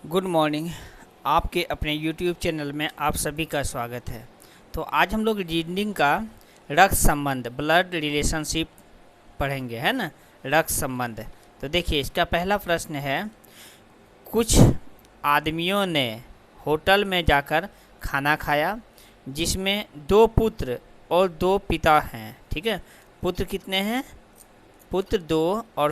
Good morning. आपके अपने YouTube channel में आप सभी का स्वागत है। तो आज हम लोग रीडिंग का रक्त संबंध ब्लड रिलेशनशिप पढ़ेंगे, है ना। रक्त संबंध। तो देखिए, इसका पहला प्रश्न है, कुछ आदमियों ने होटल में जाकर खाना खाया जिसमें 2 पुत्र और 2 पिता हैं। ठीक है, पुत्र कितने हैं? पुत्र 2 और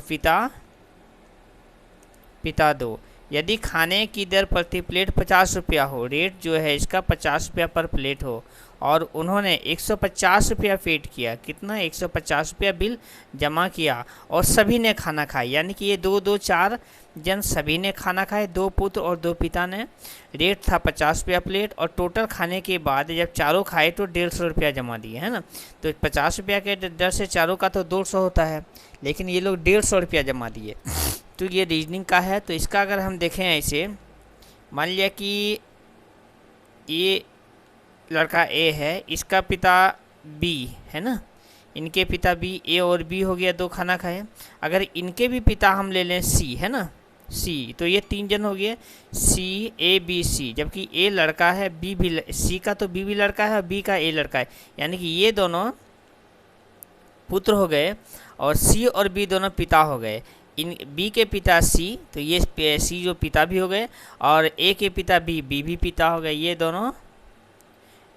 पिता 2। यदि खाने की दर प्रति प्लेट 50 रुपया हो, रेट जो है इसका 50 रुपया पर प्लेट हो, और उन्होंने 150 रुपया पेड किया, कितना? 150 रुपया बिल जमा किया और सभी ने खाना खाया, यानी कि ये 4 जन सभी ने खाना खाए, 2 पुत्र और 2 पिता ने। रेट था 50 रुपया प्लेट, और टोटल खाने के बाद जब चारों खाए तो 150 रुपया जमा दिए, है ना। तो 50 रुपया के दर से चारों का तो 200 होता है, लेकिन ये लोग 150 रुपया जमा दिए। तो ये रीजनिंग का है। तो इसका अगर हम देखें ऐसे, मान लिया कि ये लड़का ए है, इसका पिता बी है ना, इनके पिता बी, ए और बी हो गया, 2 खाना खाए। अगर इनके भी पिता हम ले लें सी, है ना, सी, तो ये 3 जन हो गए, सी ए बी सी, जबकि ए लड़का है, बी भी, सी का तो बी भी लड़का है और बी का ए लड़का है, यानी कि ये दोनों पुत्र हो गए और सी और बी दोनों पिता हो गए। इन बी के पिता सी, तो ये सी जो पिता भी हो गए, और ए के पिता बी, बी भी पिता हो गए, ये दोनों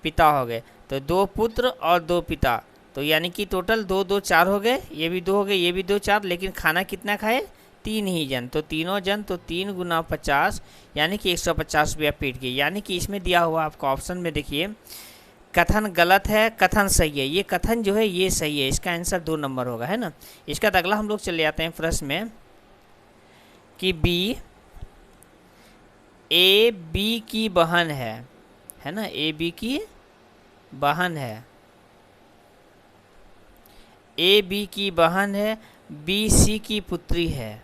पिता हो गए। तो 2 पुत्र और 2 पिता, तो यानी कि टोटल 2 2 4 हो गए, ये भी 2 हो गए, ये भी 2 4, लेकिन खाना कितना खाए? 3 ही जन, तो तीनों जन, तो 3 गुना 50, यानी कि 150 रुपया पेट के। यानी कि इसमें दिया हुआ आपको ऑप्शन में देखिए, कथन गलत है, कथन सही है। ये कथन जो है ये सही है, इसका आंसर 2 नंबर होगा, है ना। इसका अगला हम लोग चले जाते हैं प्रश्न में कि बी ए बी की बहन है ना, ए बी की बहन है, ए बी की बहन है, बी सी की पुत्री है,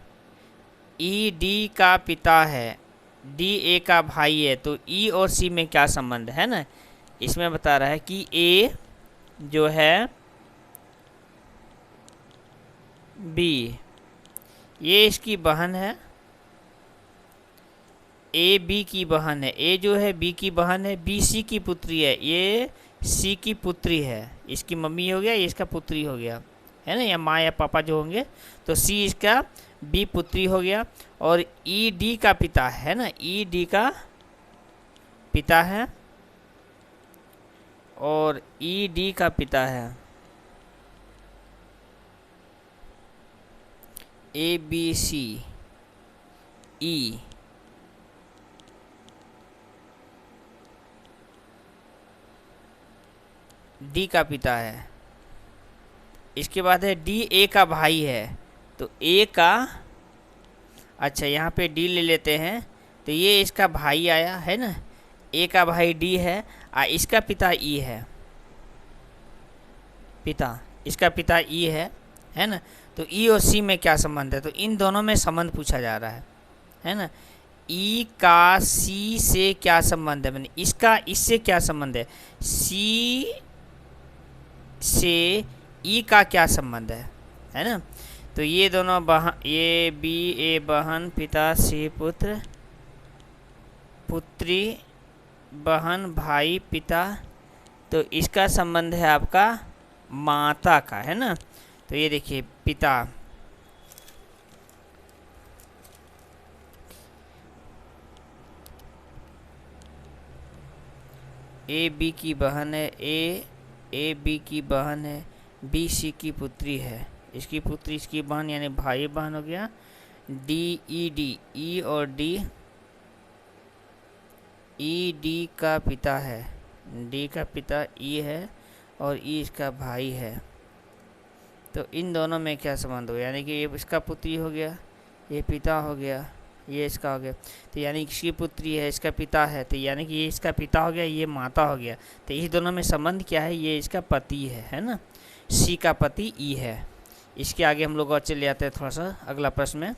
ई डी का पिता है, डी ए का भाई है। तो ई और सी में क्या संबंध है ना, इसमें बता रहा है कि ए जो है बी, ये इसकी बहन है, ए बी की बहन है, ए जो है बी की बहन है, बी सी की पुत्री है, ये सी की पुत्री है, इसकी मम्मी हो गया, ये इसका पुत्री हो गया, है ना, या माँ या पापा जो होंगे। तो सी इसका बी पुत्री हो गया, और ई डी का पिता है ना, ई डी का पिता है, और ई डी का पिता है, A B C E, D का पिता है। इसके बाद है डी ए का भाई है, तो ए का, अच्छा यहाँ पे डी ले लेते हैं, तो ये इसका भाई आया, है ना, ए का भाई डी है, इसका पिता ई है, पिता, इसका पिता ई है ना। तो ई और सी में क्या संबंध है? तो इन दोनों में संबंध पूछा जा रहा है ना। ई का सी से क्या संबंध है, मैंने इसका इससे क्या संबंध है, सी से ई का क्या संबंध है ना। तो ये दोनों बहन, ये बी ए बहन, पिता सी पुत्र, पुत्री बहन, भाई पिता, तो इसका संबंध है आपका माता का, है ना। तो ये देखिए, पिता, ए बी की बहन है, ए बी की बहन है, बी सी की पुत्री है, इसकी पुत्री इसकी बहन, यानी भाई बहन हो गया। डी ई डी, ई और डी, ई डी का पिता है, डी का पिता ई है, और ई इसका भाई है। तो इन दोनों में क्या संबंध हो, यानी कि ये इसका पुत्री हो गया, ये पिता हो गया, ये इसका हो गया, तो यानी इसकी पुत्री है, इसका पिता है, तो यानी कि ये इसका पिता हो गया, ये माता हो गया। तो इस दोनों में संबंध क्या है? ये इसका पति है ना, सी का पति ई है। इसके आगे हम लोग और चले जाते हैं थोड़ा सा अगला प्रश्न में।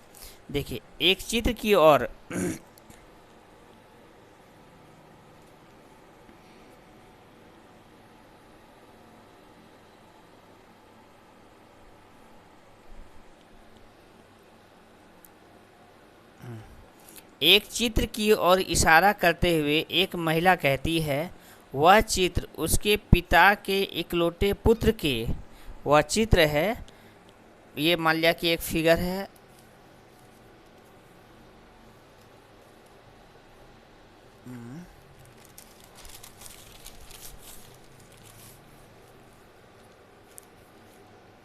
देखिए, एक चित्र की ओर एक चित्र की ओर इशारा करते हुए एक महिला कहती है, वह चित्र उसके पिता के इकलौते पुत्र के, वह चित्र है, ये मान लिया कि एक फिगर है,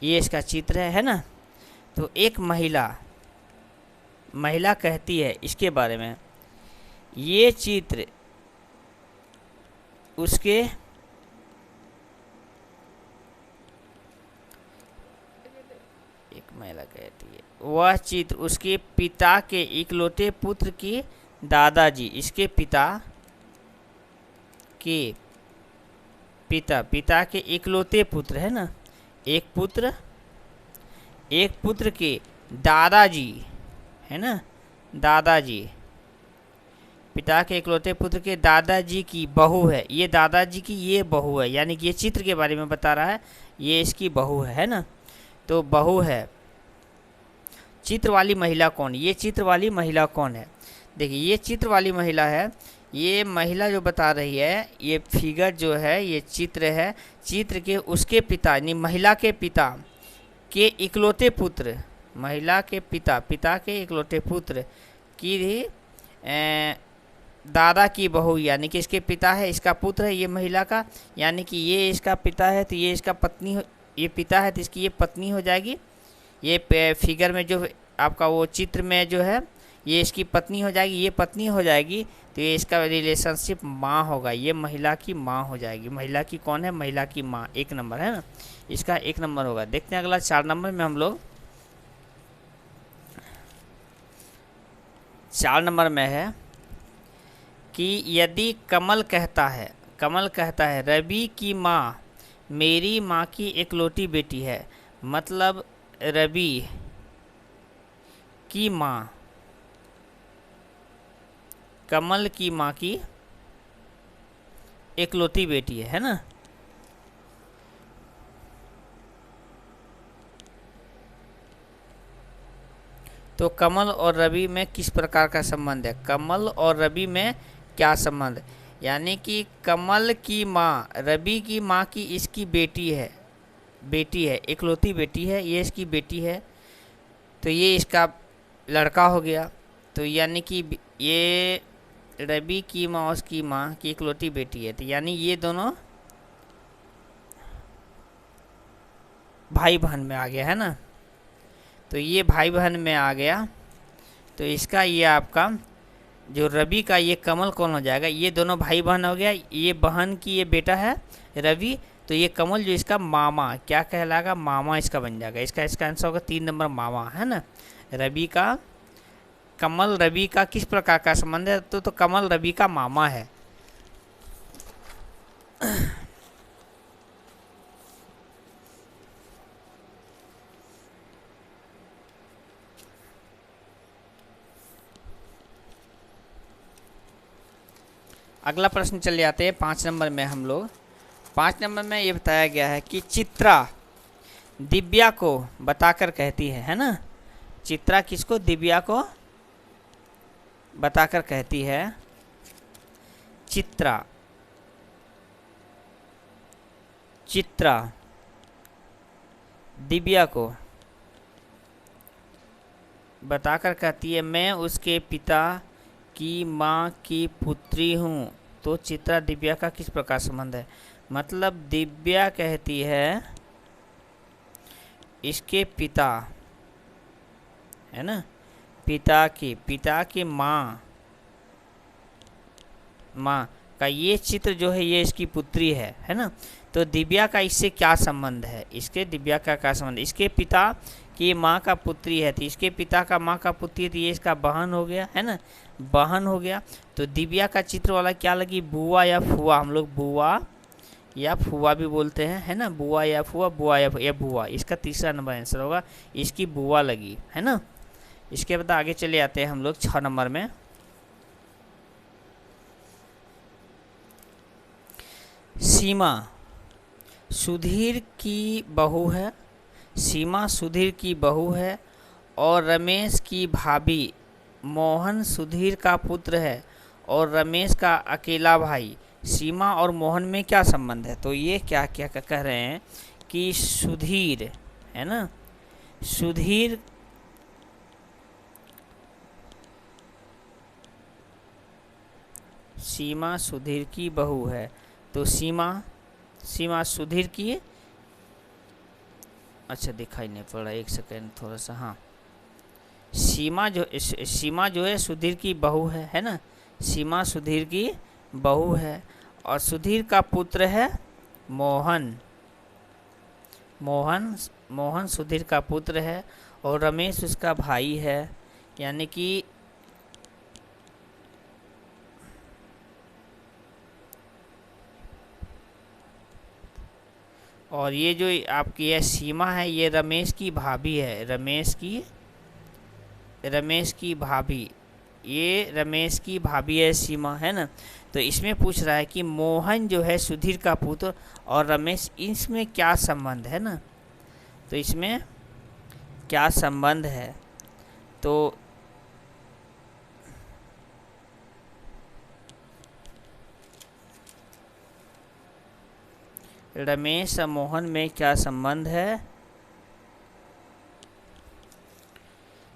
ये इसका चित्र है ना। तो एक महिला कहती है इसके बारे में, ये चित्र उसके एक महिला कहती है वह चित्र उसके पिता के इकलौते पुत्र की दादाजी, इसके पिता के इकलौते पुत्र है ना, एक पुत्र के दादाजी है ना, दादाजी, पिता के इकलौते पुत्र के दादाजी की बहू है, ये दादाजी की ये बहू है, यानी कि ये चित्र के बारे में बता रहा है, ये इसकी बहू है ना। तो बहू है, चित्र वाली महिला कौन, ये चित्र वाली महिला कौन है? देखिए ये चित्र वाली महिला है, ये महिला जो बता रही है, ये फिगर जो है ये चित्र है, चित्र के उसके पिता यानी महिला के पिता के इकलौते पुत्र, महिला के पिता के इकलौते पुत्र की दादा की बहू, यानी कि इसके पिता है, इसका पुत्र है ये महिला का, यानी कि ये इसका पिता है तो ये इसका पत्नी, ये पिता है तो इसकी ये पत्नी हो जाएगी। ये फिगर में जो आपका वो चित्र में जो है ये इसकी पत्नी हो जाएगी, ये पत्नी हो जाएगी, तो ये इसका रिलेशनशिप माँ होगा, ये महिला की माँ हो जाएगी। महिला की कौन है? महिला की माँ, 1 नंबर है ना, इसका 1 नंबर होगा। देखते हैं अगला 4 नंबर में हम लोग, 4 नंबर में है कि यदि कमल कहता है रवि की माँ मेरी माँ की इकलौती बेटी है, मतलब रवि की माँ कमल की माँ की इकलौती बेटी है ना। तो कमल और रवि में किस प्रकार का संबंध है? कमल और रवि में क्या संबंध? यानी कि कमल की माँ रवि की माँ की इसकी बेटी है, इकलौती बेटी है, ये इसकी बेटी है, तो ये इसका लड़का हो गया। तो यानी कि ये रवि की माँ उसकी माँ की इकलौती बेटी है, तो यानी ये दोनों भाई बहन में आ गया है ना। तो ये भाई बहन में आ गया, तो इसका ये आपका जो रवि का ये कमल कौन हो जाएगा? ये दोनों भाई बहन हो गया, ये बहन की ये बेटा है रवि, तो ये कमल जो इसका मामा क्या कहलाएगा? मामा इसका बन जाएगा। इसका आंसर होगा 3 नंबर मामा है ना। रवि का कमल रवि का किस प्रकार का संबंध है? तो कमल रवि का मामा है। अगला प्रश्न चले आते हैं 5 नंबर में हम लोग। 5 नंबर में ये बताया गया है कि चित्रा दिव्या को बताकर कहती है ना। चित्रा किसको? दिव्या को बताकर कहती है। चित्रा दिव्या को बताकर कहती है, मैं उसके पिता की माँ की पुत्री हूँ। तो चित्रा दिव्या का किस प्रकार संबंध है? मतलब दिव्या कहती है इसके पिता है ना, पिता की माँ का ये चित्र जो है ये इसकी पुत्री है ना। तो दिव्या का इससे क्या संबंध है? दिव्या का क्या संबंध? इसके पिता की माँ का पुत्री है, तो इसके पिता का माँ का पुत्री है, तो ये इसका बहन हो गया है ना, बहन हो गया। तो दिव्या का चित्र वाला क्या लगी? बुआ या फुआ, हम लोग बुआ या फुआ भी बोलते हैं है ना, बुआ या फुआ, बुआ, इसका तीसरा नंबर आंसर होगा, इसकी बुआ लगी है ना। इसके बाद आगे चले आते हैं हम लोग 6 नंबर में। सीमा सुधीर की बहू है, सीमा सुधीर की बहू है और रमेश की भाभी मोहन सुधीर का पुत्र है और रमेश का अकेला भाई। सीमा और मोहन में क्या संबंध है? तो ये क्या क्या कह रहे हैं कि सुधीर है ना, सुधीर सीमा सुधीर की बहू है। तो सीमा सीमा सुधीर की, अच्छा दिखाई नहीं पड़ रहा, एक सेकेंड थोड़ा सा, हाँ, सीमा जो है सुधीर की बहू है ना, सीमा सुधीर की बहू है और सुधीर का पुत्र है मोहन। मोहन मोहन सुधीर का पुत्र है और रमेश उसका भाई है। यानी कि और ये जो आपकी है सीमा है, ये रमेश की भाभी है, रमेश की भाभी, ये रमेश की भाभी है सीमा, है ना। तो इसमें पूछ रहा है कि मोहन जो है सुधीर का पुत्र और रमेश, इसमें क्या संबंध है ना, तो इसमें क्या संबंध है? तो रमेश और मोहन में क्या संबंध है?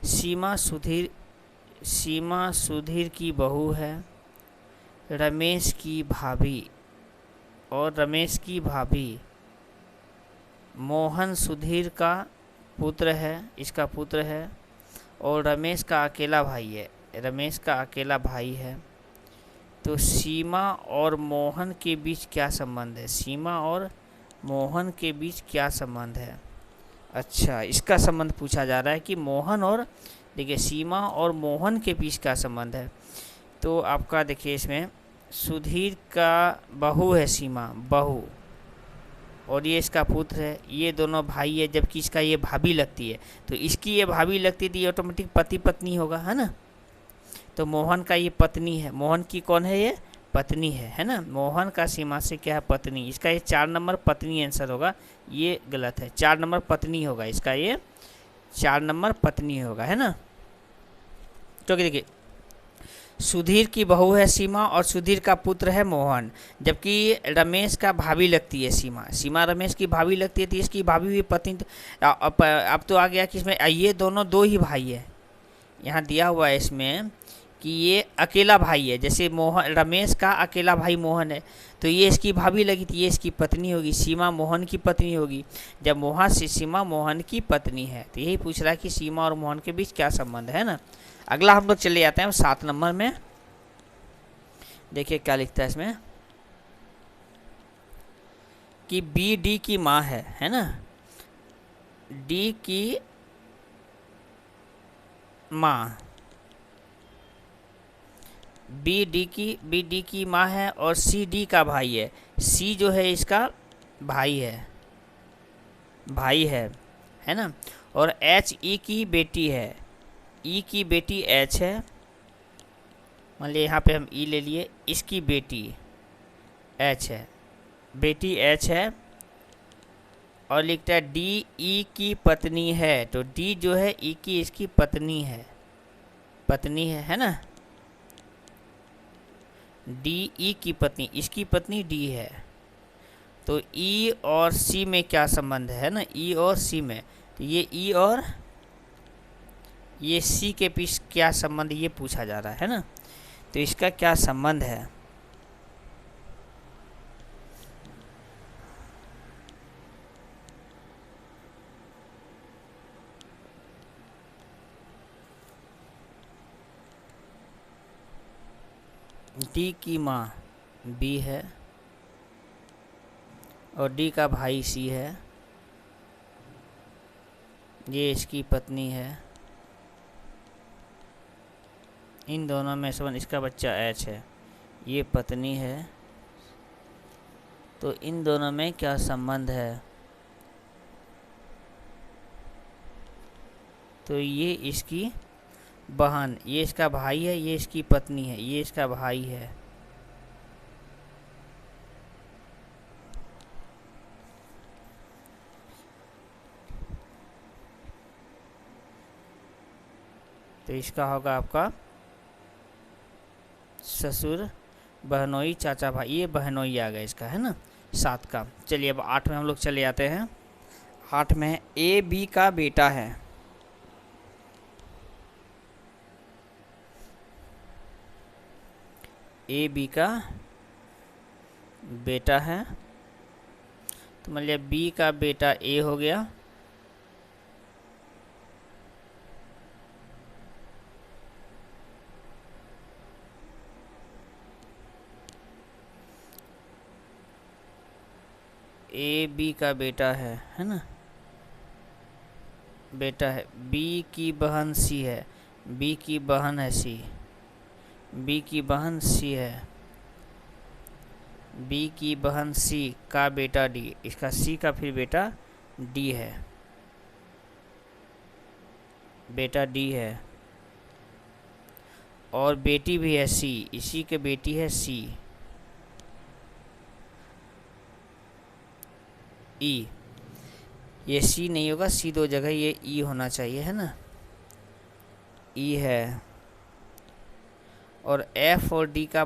सीमा सुधीर की बहू है, रमेश की भाभी, और रमेश की भाभी, मोहन सुधीर का पुत्र है, इसका पुत्र है, और रमेश का अकेला भाई है, रमेश का अकेला भाई है। तो सीमा और मोहन के बीच क्या संबंध है? सीमा और मोहन के बीच क्या संबंध है? अच्छा, इसका संबंध पूछा जा रहा है कि मोहन और, देखिए सीमा और मोहन के बीच क्या संबंध है। तो आपका देखिए इसमें सुधीर का बहू है सीमा, बहू, और ये इसका पुत्र है, ये दोनों भाई है, जबकि इसका ये भाभी लगती है। तो इसकी ये भाभी लगती थी, ऑटोमेटिक पति पत्नी होगा, है ना। तो मोहन का ये पत्नी है, मोहन की कौन है, ये पत्नी है ना। मोहन का सीमा से क्या है, पत्नी। इसका ये 4 नंबर पत्नी आंसर होगा, ये गलत है, 4 नंबर पत्नी होगा इसका, ये 4 नंबर पत्नी होगा, है ना। क्योंकि देखिए सुधीर की बहू है सीमा और सुधीर का पुत्र है मोहन, जबकि रमेश का भाभी लगती है सीमा, सीमा रमेश की भाभी लगती है, तो इसकी भाभी भी पत्नी। अब तो आ गया कि इसमें ये दोनों दो ही भाई है, यहाँ दिया हुआ है इसमें कि ये अकेला भाई है, जैसे मोहन, रमेश का अकेला भाई मोहन है, तो ये इसकी भाभी लगी थी, ये इसकी पत्नी होगी, सीमा मोहन की पत्नी होगी। जब मोहन से सीमा मोहन की पत्नी है, तो यही पूछ रहा है कि सीमा और मोहन के बीच क्या संबंध है ना। अगला हम लोग चले जाते हैं 7 नंबर में। देखिए क्या लिखता है इसमें कि बी डी की माँ है ना, डी की माँ, बी डी की माँ है और सी डी का भाई है। सी जो है इसका भाई है ना। और एच ई की बेटी है, ई की बेटी एच है, मान लिया यहाँ पे हम ई ले लिए, इसकी बेटी एच है, बेटी एच है, और लिखता है डी ई की पत्नी है। तो डी जो है ई की, इसकी पत्नी है ना। डी ई की पत्नी, इसकी पत्नी डी है। तो ई और सी में क्या संबंध है ना, ई और सी में, तो ये ई और ये सी के बीच क्या संबंध, ये पूछा जा रहा है ना। तो इसका क्या संबंध है? डी की माँ बी है और डी का भाई सी है, ये इसकी पत्नी है, इन दोनों में संबंध, इसका बच्चा एच है, ये पत्नी है, तो इन दोनों में क्या संबंध है? तो ये इसकी बहन, ये इसका भाई है, ये इसकी पत्नी है, ये इसका भाई है। तो इसका होगा आपका ससुर, बहनोई, चाचा, भाई, ये बहनोई आ गया इसका, है ना 7 का। चलिए अब 8 में हम लोग चले आते हैं। 8 में ए बी का बेटा है। ए बी का बेटा है, तो मान लिया बी का बेटा ए हो गया, ए बी का बेटा है ना, बेटा है। बी की बहन सी है, बी की बहन है सी, बी की बहन सी है, बी की बहन सी का बेटा डी, इसका सी का फिर बेटा डी है, बेटा डी है। और बेटी भी है सी, इसी के बेटी है सी, ई। ये सी नहीं होगा, सी 2 जगह, ये ई होना चाहिए, है ना, ई है। और एफ और डी का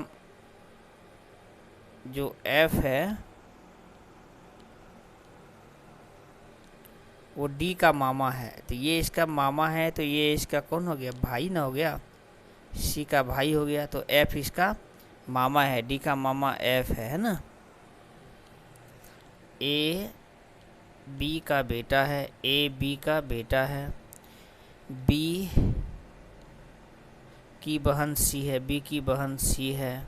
जो एफ है वो डी का मामा है, तो ये इसका मामा है, तो ये इसका कौन हो गया, भाई ना हो गया, सी का भाई हो गया। तो एफ इसका मामा है, डी का मामा एफ है ना। ए बी का बेटा है, ए बी का बेटा है, बी की बहन सी है, बी की बहन सी है,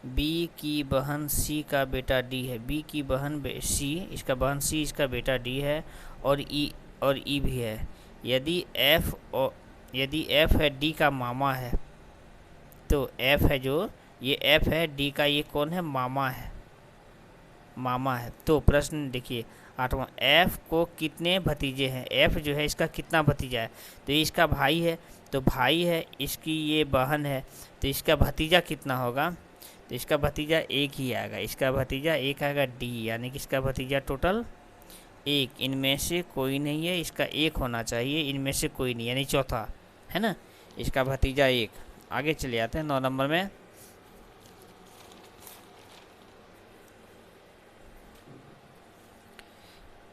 बी की बहन सी का बेटा डी है, बी की बहन सी, इसका बहन सी, इसका बेटा डी है। और ई भी है। यदि एफ है डी का मामा है, तो एफ है जो ये एफ है डी का, ये कौन है, मामा है, मामा है। तो प्रश्न देखिए 8वां, एफ को कितने भतीजे हैं, एफ जो है इसका कितना भतीजा है, तो इसका भाई है, तो भाई है, इसकी ये बहन है, तो इसका भतीजा कितना होगा, तो इसका भतीजा एक ही आएगा, इसका भतीजा एक आएगा डी, यानी कि इसका भतीजा टोटल 1, इनमें से कोई नहीं है, इसका 1 होना चाहिए, इनमें से कोई नहीं, यानी चौथा, है ना, इसका भतीजा 1। आगे चले आते हैं 9 नंबर में।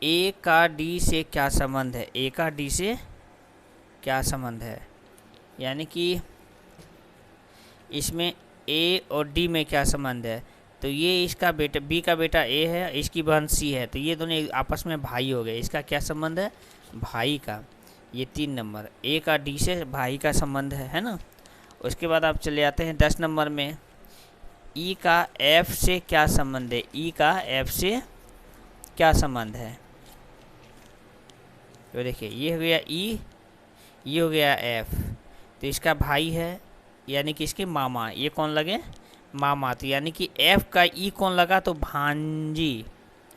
ए का डी से क्या संबंध है, ए का डी से क्या संबंध है, यानी कि इसमें ए और डी में क्या संबंध है, तो ये इसका बेटा, बी का बेटा ए है, इसकी बहन सी है, तो ये दोनों आपस में भाई हो गए, इसका क्या संबंध है, भाई का। ये 3 नंबर, ए का डी से भाई का संबंध है ना। उसके बाद आप चले आते हैं 10 नंबर में, ई का एफ से क्या संबंध है, ई का एफ से क्या संबंध है, तो देखिए ये हो गया ई, ये हो गया एफ, तो इसका भाई है, यानी कि इसके मामा, ये कौन लगे, मामा, तो यानी कि एफ का ई कौन लगा, तो भांजी,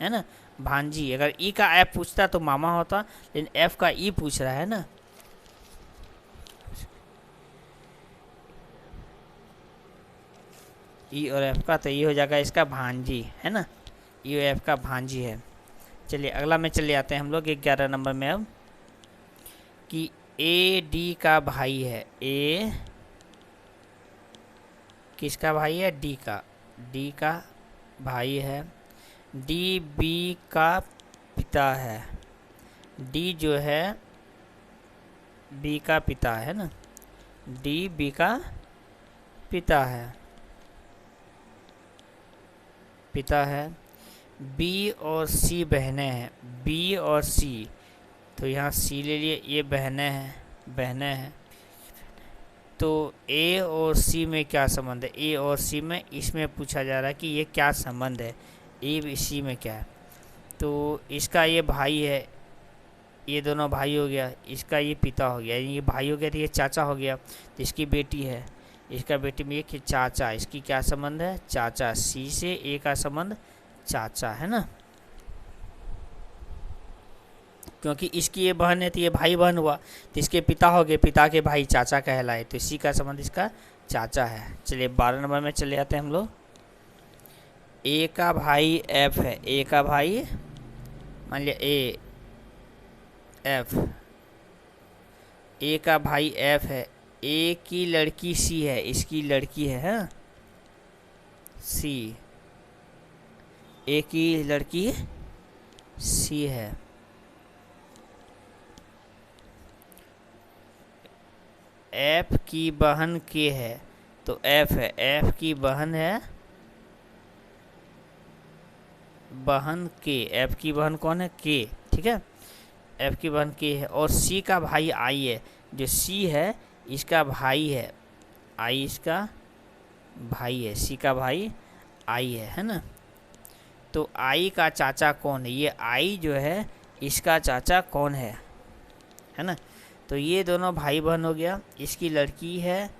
है ना, भांजी। अगर ई का एफ पूछता तो मामा होता, लेकिन एफ का ई पूछ रहा है ना, ई और एफ का, तो ये हो जाएगा इसका भांजी, है ना, ई और एफ का भांजी है। चलिए अगला में चले आते हैं हम लोग 11 नंबर में अब, कि ए डी का भाई है, ए किसका भाई है, डी का भाई है, डी बी का पिता है, डी जो है बी का पिता है ना, डी बी का पिता है, बी और सी बहनें हैं, बी और सी, तो यहाँ सी ले लिए, ये बहनें हैं, तो ए और सी में क्या संबंध है, ए और सी में, इसमें पूछा जा रहा है कि ये क्या संबंध है, ए सी में क्या है, तो इसका ये भाई है, ये दोनों भाई हो गया, इसका ये पिता हो गया, ये भाई हो गया, तो ये चाचा हो गया, तो इसकी बेटी है, इसका बेटी में ये चाचा, इसकी क्या संबंध है, चाचा, सी से ए का संबंध चाचा, है ना, क्योंकि इसकी ये बहन है तो ये भाई बहन हुआ, तो इसके पिता हो गए, पिता के भाई चाचा कहलाए, तो इसी का संबंध इसका चाचा है। चलिए 12 नंबर में चले आते हैं हम लोग, ए का भाई एफ है, ए का भाई मान लिया ए एफ, ए का भाई एफ है, ए की लड़की सी है, इसकी लड़की है, हाँ सी, ए की लड़की सी है। एफ की बहन के है, तो एफ है, एफ की बहन है, बहन के, एफ की बहन कौन है, के, ठीक है, एफ की बहन के है। और सी का भाई आई है, जो सी है इसका भाई है, आई इसका भाई है, सी का भाई आई है ना। तो आई का चाचा कौन है, ये आई जो है इसका चाचा कौन है ना। तो ये दोनों भाई बहन हो गया, इसकी लड़की है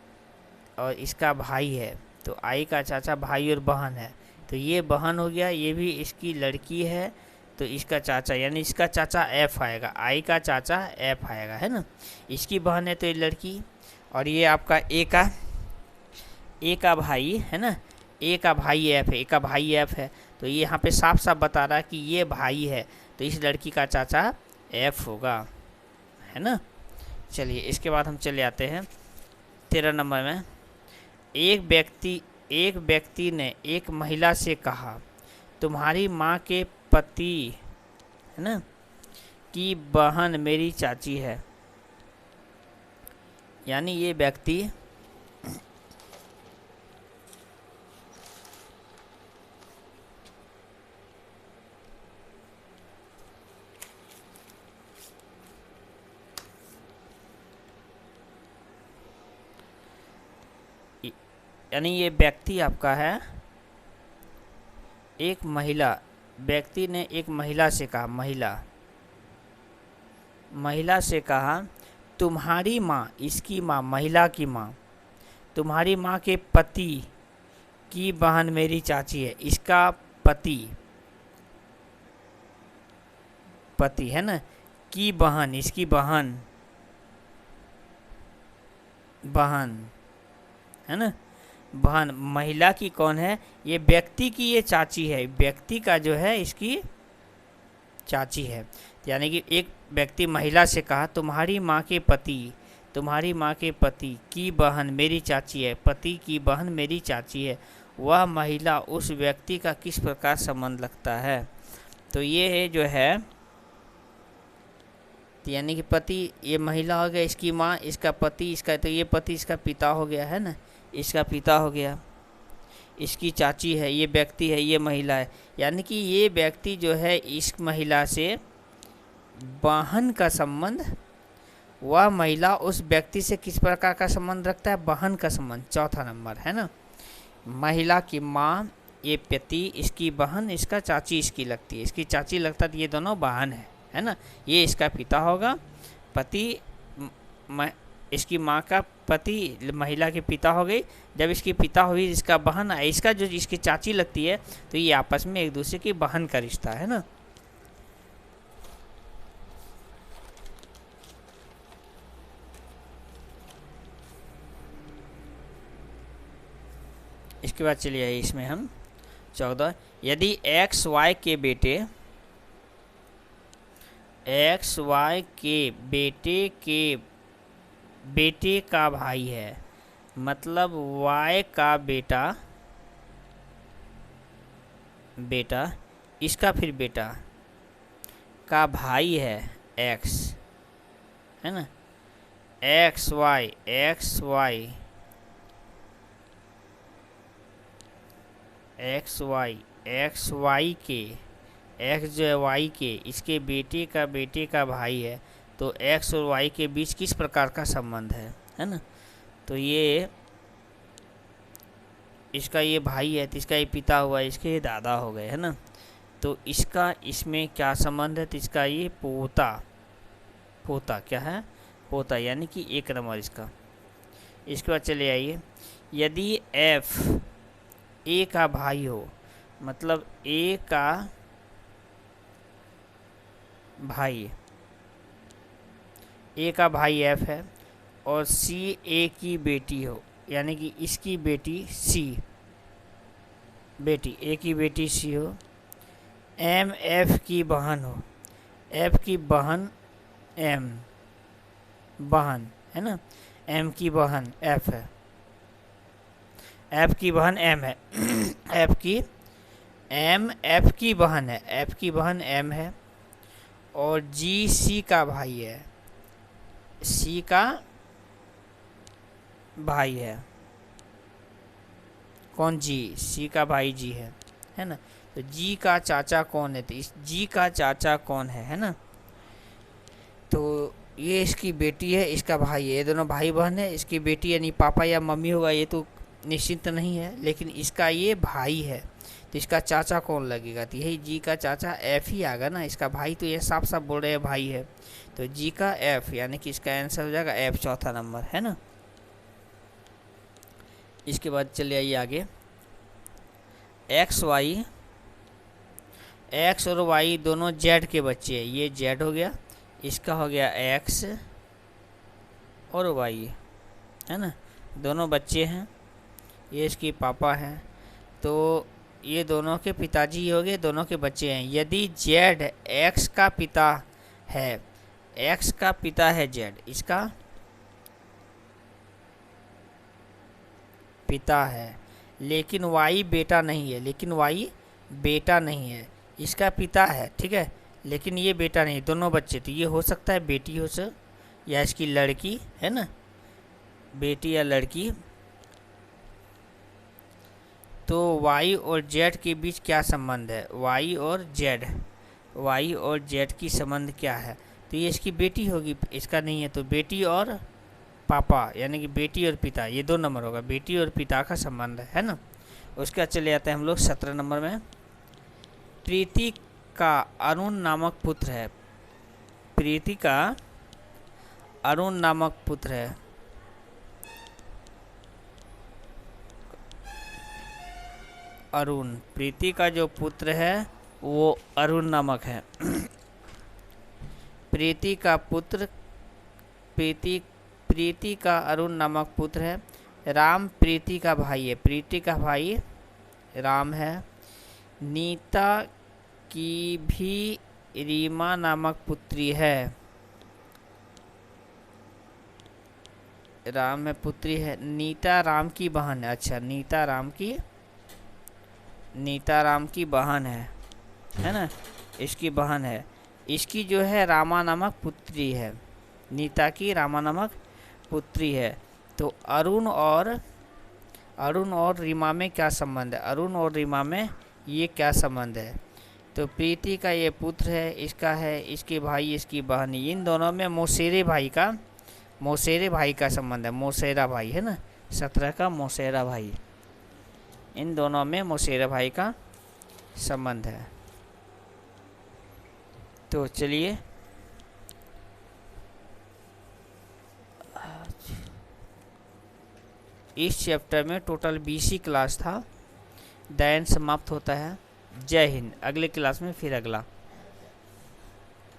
और इसका भाई है, तो आई का चाचा भाई और बहन है, तो ये बहन हो गया, ये भी इसकी लड़की है, तो इसका चाचा यानी इसका चाचा एफ आएगा, आई का चाचा एफ आएगा, है ना। इसकी बहन है तो ये लड़की, और ये आपका ए का भाई है ना, ए का भाई एफ है, ए का भाई एफ है, तो ये यहाँ पे साफ साफ बता रहा है कि ये भाई है, तो इस लड़की का चाचा एफ होगा, है ना। चलिए इसके बाद हम चले आते हैं 13 नंबर में। एक व्यक्ति ने एक महिला से कहा, तुम्हारी माँ के पति है ना की बहन मेरी चाची है। यानी ये व्यक्ति आपका है, एक महिला, व्यक्ति ने एक महिला से कहा, महिला से कहा तुम्हारी माँ, इसकी माँ, महिला की माँ, तुम्हारी माँ के पति की बहन मेरी चाची है। इसका पति है ना, की बहन, इसकी बहन है ना, बहन, महिला की कौन है, ये व्यक्ति की ये चाची है, व्यक्ति का जो है इसकी चाची है। यानी कि एक व्यक्ति महिला से कहा तुम्हारी माँ के पति की बहन मेरी चाची है, पति की बहन मेरी चाची है, वह महिला उस व्यक्ति का किस प्रकार संबंध लगता है। तो ये है जो है, यानी कि पति ये महिला हो गया, इसकी माँ, इसका पति, इसका, तो ये पति इसका पिता हो गया, है ना, इसका पिता हो गया, इसकी चाची है, ये व्यक्ति है, ये महिला है। यानी कि ये व्यक्ति जो है इस महिला से बहन का संबंध, वह महिला उस व्यक्ति से किस प्रकार का संबंध रखता है, बहन का संबंध। चौथा नंबर है ना, महिला की माँ, ये पति, इसकी बहन, इसका चाची इसकी लगती है, इसकी चाची लगता है, तो ये दोनों बहन है ना। ये इसका पिता होगा, पति, इसकी माँ का पति महिला के पिता हो गई, जब इसकी पिता हुई इसका बहन, इसका जो इसकी चाची लगती है, तो ये आपस में एक दूसरे की बहन का रिश्ता है ना। इसके बाद चलिए आइए इसमें हम 14, यदि एक्स वाई के बेटे का भाई है, मतलब y का बेटा इसका फिर बेटा का भाई है x, है ना, एक्स वाई के, x जो है y के, इसके बेटे का भाई है, तो x और y के बीच किस प्रकार का संबंध है ना। तो ये इसका ये भाई है, तो इसका ये पिता हुआ, इसके ये दादा हो गए, है ना। तो इसका इसमें क्या संबंध है, तो इसका ये पोता क्या है, पोता, यानी कि 1 नंबर इसका। इसके बाद चले आइए, यदि f ए का भाई हो, मतलब ए का भाई, ए का भाई एफ है, और सी ए की बेटी हो, यानी कि इसकी बेटी सी, ए की बेटी सी हो, एम एफ की बहन हो, एफ की बहन एम, बहन है ना, एम की बहन एफ है, एफ की बहन एम है एफ की एफ की बहन है, एफ की बहन एम है, और जी सी का भाई है, सी का भाई है, कौन, जी, सी का भाई जी है ना। तो जी का चाचा कौन है, तो इस जी का चाचा कौन है ना। तो ये इसकी बेटी है, इसका भाई है, ये दोनों भाई बहन है, इसकी बेटी यानी पापा या मम्मी होगा ये तो निश्चित नहीं है, लेकिन इसका ये भाई है, तो इसका चाचा कौन लगेगा, तो यही जी का चाचा एफ ही आएगा ना, इसका भाई तो ये साफ साफ बोल रहे हैं भाई है, तो जी का एफ, यानी कि इसका आंसर हो जाएगा एफ, चौथा नंबर है ना। इसके बाद चले आइए आगे, एक्स वाई, एक्स और वाई दोनों जेड के बच्चे हैं, ये जेड हो गया, इसका हो गया एक्स और वाई है ना, दोनों बच्चे हैं, ये इसकी पापा हैं, तो ये दोनों के पिताजी हो गए, दोनों के बच्चे हैं। यदि जेड एक्स का पिता है, एक्स का पिता है जेड, इसका पिता है, लेकिन वाई बेटा नहीं है, लेकिन वाई बेटा नहीं है, इसका पिता है ठीक है, लेकिन ये बेटा नहीं, दोनों बच्चे, तो ये हो सकता है बेटी हो सकता या इसकी लड़की है ना, बेटी या लड़की। तो वाई और जेड के बीच क्या संबंध है, वाई और जेड, वाई और जेड की संबंध क्या है, तो ये इसकी बेटी होगी, इसका नहीं है, तो बेटी और पापा यानी कि बेटी और पिता, ये 2 नंबर होगा, बेटी और पिता का संबंध है ना। उसके बाद चले जाते हैं हम लोग 17 नंबर में, प्रीति का अरुण नामक पुत्र है, प्रीति का अरुण नामक पुत्र है, अरुण, प्रीति का जो पुत्र है वो अरुण नामक है प्रीति का पुत्र, प्रीति का अरुण नामक पुत्र है, राम प्रीति का भाई है, प्रीति का भाई राम है, नीता की भी रीमा नामक पुत्री है, राम में पुत्री है, नीता राम की बहन है, अच्छा नीता राम की बहन है ना, इसकी बहन है, इसकी जो है रामा नामक पुत्री है, नीता की रामा नामक पुत्री है। तो अरुण और रीमा में क्या संबंध है, अरुण और रीमा में ये क्या संबंध है, तो प्रीति का ये पुत्र है, इसका है, इसके भाई इसकी बहन, इन दोनों में मौसेरे भाई का संबंध है, मौसेरा भाई है ना, 17 का मौसेरा भाई, इन दोनों में मौसेरा भाई का संबंध है। तो चलिए इस चैप्टर में टोटल 20 ही क्लास था, दैन समाप्त होता है। जय हिंद, अगले क्लास में फिर अगला।